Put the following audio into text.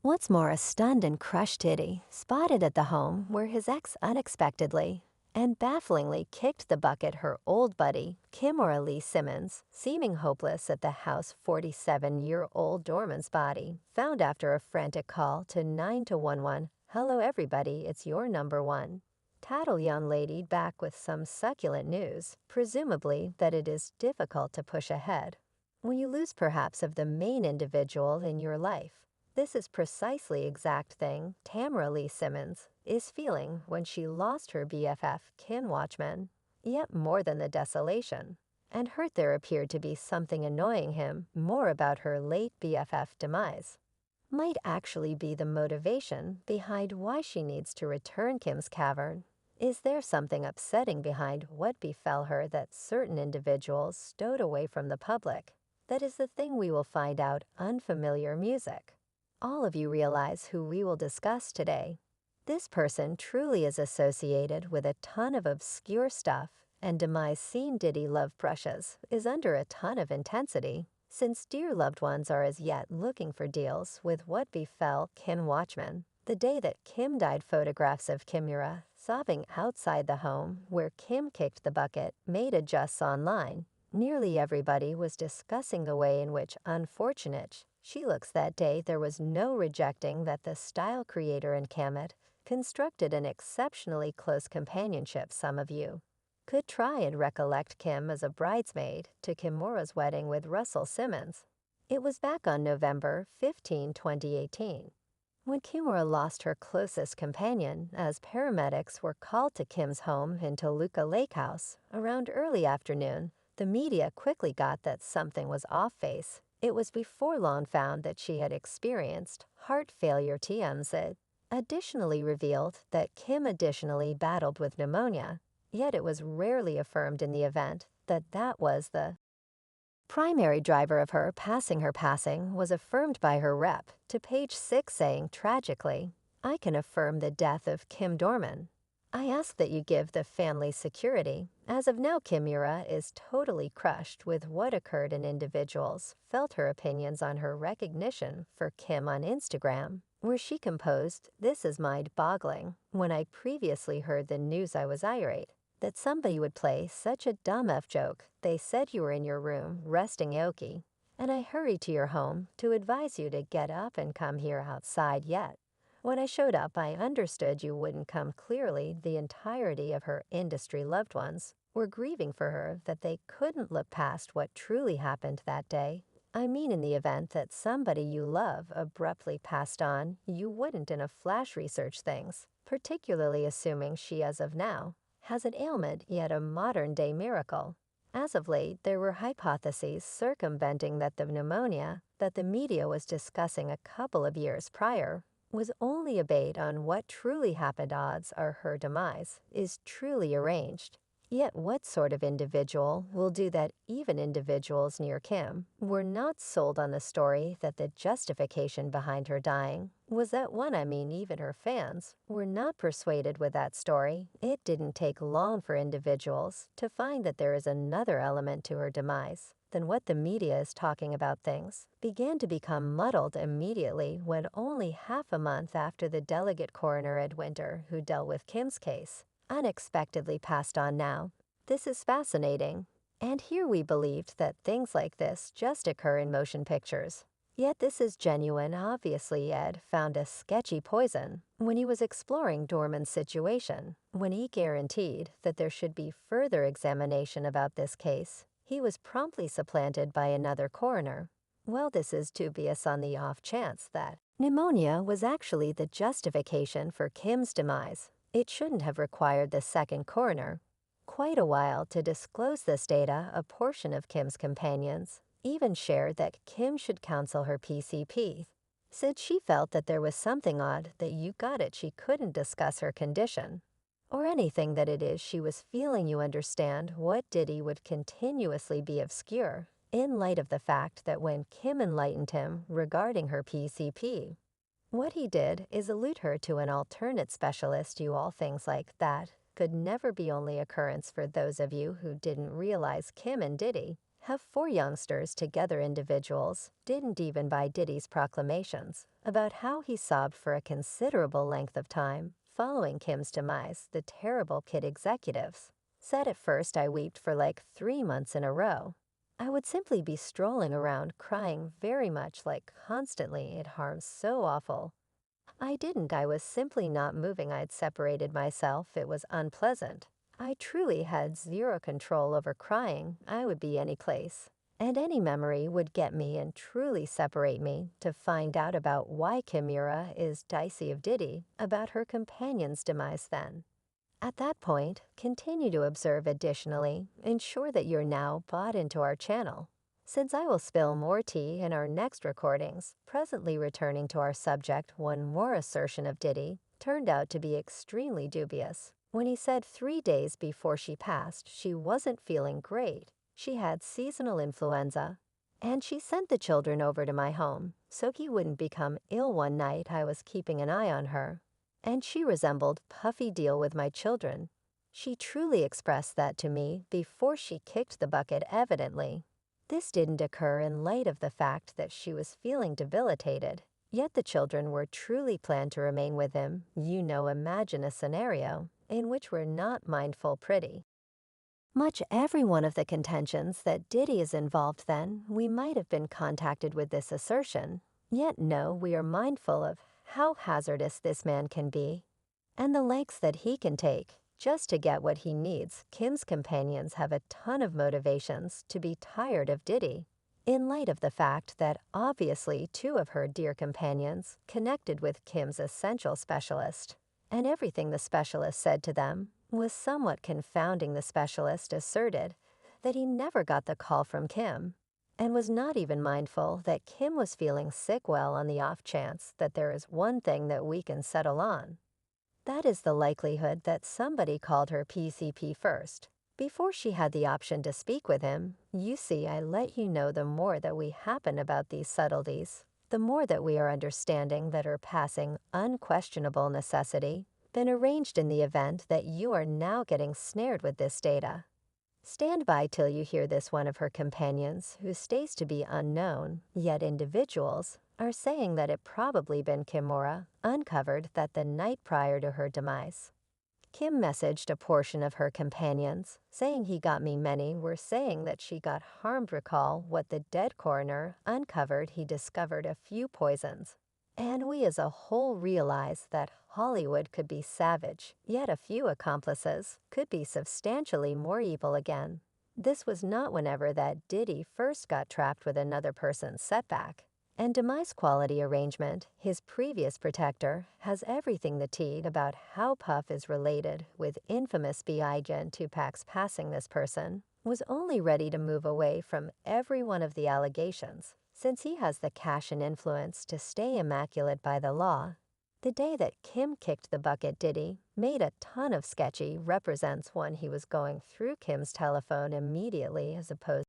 What's more, a stunned and crushed Diddy spotted at the home where his ex unexpectedly and bafflingly kicked the bucket her old buddy, Kimora Simmons, seeming hopeless at the house 47-year-old doorman's body, found after a frantic call to 911. Hello everybody, it's your number one. Tattle young lady back with some succulent news, presumably that it is difficult to push ahead when you lose perhaps of the main individual in your life. This is precisely exact thing Tamara Lee Simmons is feeling when she lost her BFF, Kim Watchman. Yet more than the desolation and hurt, there appeared to be something annoying him more about her late BFF demise. Might actually be the motivation behind why she needs to return Kim's cavern. Is there something upsetting behind what befell her that certain individuals stowed away from the public? That is the thing we will find out. Unfamiliar music. All of you realize who we will discuss today. This person truly is associated with a ton of obscure stuff, and demise seen Diddy love brushes is under a ton of intensity, since dear loved ones are as yet looking for deals with what befell Kim Watchman. The day that Kim died, photographs of Kimora sobbing outside the home where Kim kicked the bucket made adjusts online. Nearly everybody was discussing the way in which unfortunate she looks that day. There was no rejecting that the style creator and Kamet constructed an exceptionally close companionship. Some of you could try and recollect Kim as a bridesmaid to Kimora's wedding with Russell Simmons. It was back on November 15, 2018, when Kimora lost her closest companion, as paramedics were called to Kim's home in Toluca Lake House around early afternoon. The media quickly got that something was off base. It was before long found that she had experienced heart failure. TMZ additionally revealed that Kim additionally battled with pneumonia, yet it was rarely affirmed in the event that that was the primary driver of her passing. Her passing was affirmed by her rep to Page 6, saying, "Tragically, I can affirm the death of Kim Dorman. I ask that you give the family security. As of now, Kimura is totally crushed with what occurred, and individuals felt her opinions on her recognition for Kim on Instagram, where she composed, 'This is mind-boggling. When I previously heard the news, I was irate that somebody would play such a dumb F joke. They said you were in your room resting Aoki, and I hurried to your home to advise you to get up and come here outside. Yet when I showed up, I understood you wouldn't come. Clearly, the entirety of her industry loved ones were grieving for her, that they couldn't look past what truly happened that day. I mean, in the event that somebody you love abruptly passed on, you wouldn't in a flash research things, particularly assuming she, as of now, has an ailment, yet a modern-day miracle. As of late, there were hypotheses circumventing that the pneumonia that the media was discussing a couple of years prior was only a bait on what truly happened. Odds are her demise is truly arranged. Yet what sort of individual will do that? Even individuals near Kim were not sold on the story that the justification behind her dying was that one. I mean, even her fans were not persuaded with that story. It didn't take long for individuals to find that there is another element to her demise than what the media is talking about. Things began to become muddled immediately when, only half a month after the delegate coroner Ed Winter, who dealt with Kim's case, unexpectedly passed on. Now, this is fascinating. And here we believed that things like this just occur in motion pictures. Yet this is genuine. Obviously, Ed found a sketchy poison when he was exploring Dorman's situation. When he guaranteed that there should be further examination about this case, he was promptly supplanted by another coroner. Well, this is dubious on the off chance that pneumonia was actually the justification for Kim's demise. It shouldn't have required the second coroner quite a while to disclose this data. A portion of Kim's companions even shared that Kim should counsel her PCP. Said she felt that there was something odd, that you got it. She couldn't discuss her condition or anything that it is she was feeling. You understand what Diddy would continuously be obscure in light of the fact that when Kim enlightened him regarding her PCP, what he did is allude her to an alternate specialist. You all things like that could never be only occurrence. For those of you who didn't realize, Kim and Diddy have four youngsters together individuals didn't even buy Diddy's proclamations about how he sobbed for a considerable length of time following Kim's demise. The terrible kid executives said, "At first I wept for like 3 months in a row. I would simply be strolling around crying very much, like constantly. It harms so awful. I didn't. I was simply not moving. I'd separated myself. It was unpleasant. I truly had zero control over crying. I would be any place, and any memory would get me and truly separate me. To find out about why Kimora is dicey of Diddy, about her companion's demise then. At that point, continue to observe. Additionally, ensure that you're now bought into our channel, since I will spill more tea in our next recordings." Presently returning to our subject, one more assertion of Diddy turned out to be extremely dubious. When he said 3 days before she passed, she wasn't feeling great. She had seasonal influenza, and she sent the children over to my home so he wouldn't become ill. One night I was keeping an eye on her, and she resembled Puffy Deal with my children. She truly expressed that to me before she kicked the bucket, evidently. This didn't occur in light of the fact that she was feeling debilitated, yet the children were truly planned to remain with him. Imagine a scenario in which we're not mindful pretty much every one of the contentions that Diddy is involved. Then we might have been contacted with this assertion. Yet no, we are mindful of how hazardous this man can be and the lengths that he can take just to get what he needs. Kim's companions have a ton of motivations to be tired of Diddy, in light of the fact that obviously two of her dear companions connected with Kim's essential specialist, and everything the specialist said to them was somewhat confounding. The specialist asserted that he never got the call from Kim, and was not even mindful that Kim was feeling sick. Well, on the off chance that there is one thing that we can settle on, that is the likelihood that somebody called her PCP first, before she had the option to speak with him. You see, I let you know, the more that we happen about these subtleties, the more that we are understanding that her passing unquestionable necessity been arranged in the event that you are now getting snared with this data. Stand by till you hear this. One of her companions, who stays to be unknown, yet individuals are saying that it probably been Kimora, uncovered that the night prior to her demise, Kim messaged a portion of her companions, saying, "He got me." Many were saying that she got harmed. Recall what the dead coroner uncovered. He discovered a few poisons. And we as a whole realize that Hollywood could be savage, yet a few accomplices could be substantially more evil. Again, this was not whenever that Diddy first got trapped with another person's setback and demise quality arrangement. His previous protector has everything the tea about how Puff is related with infamous Big Tupac's passing. This person was only ready to move away from every one of the allegations, since he has the cash and influence to stay immaculate by the law. The day that Kim kicked the bucket, Diddy made a ton of sketchy represents one. He was going through Kim's telephone immediately, as opposed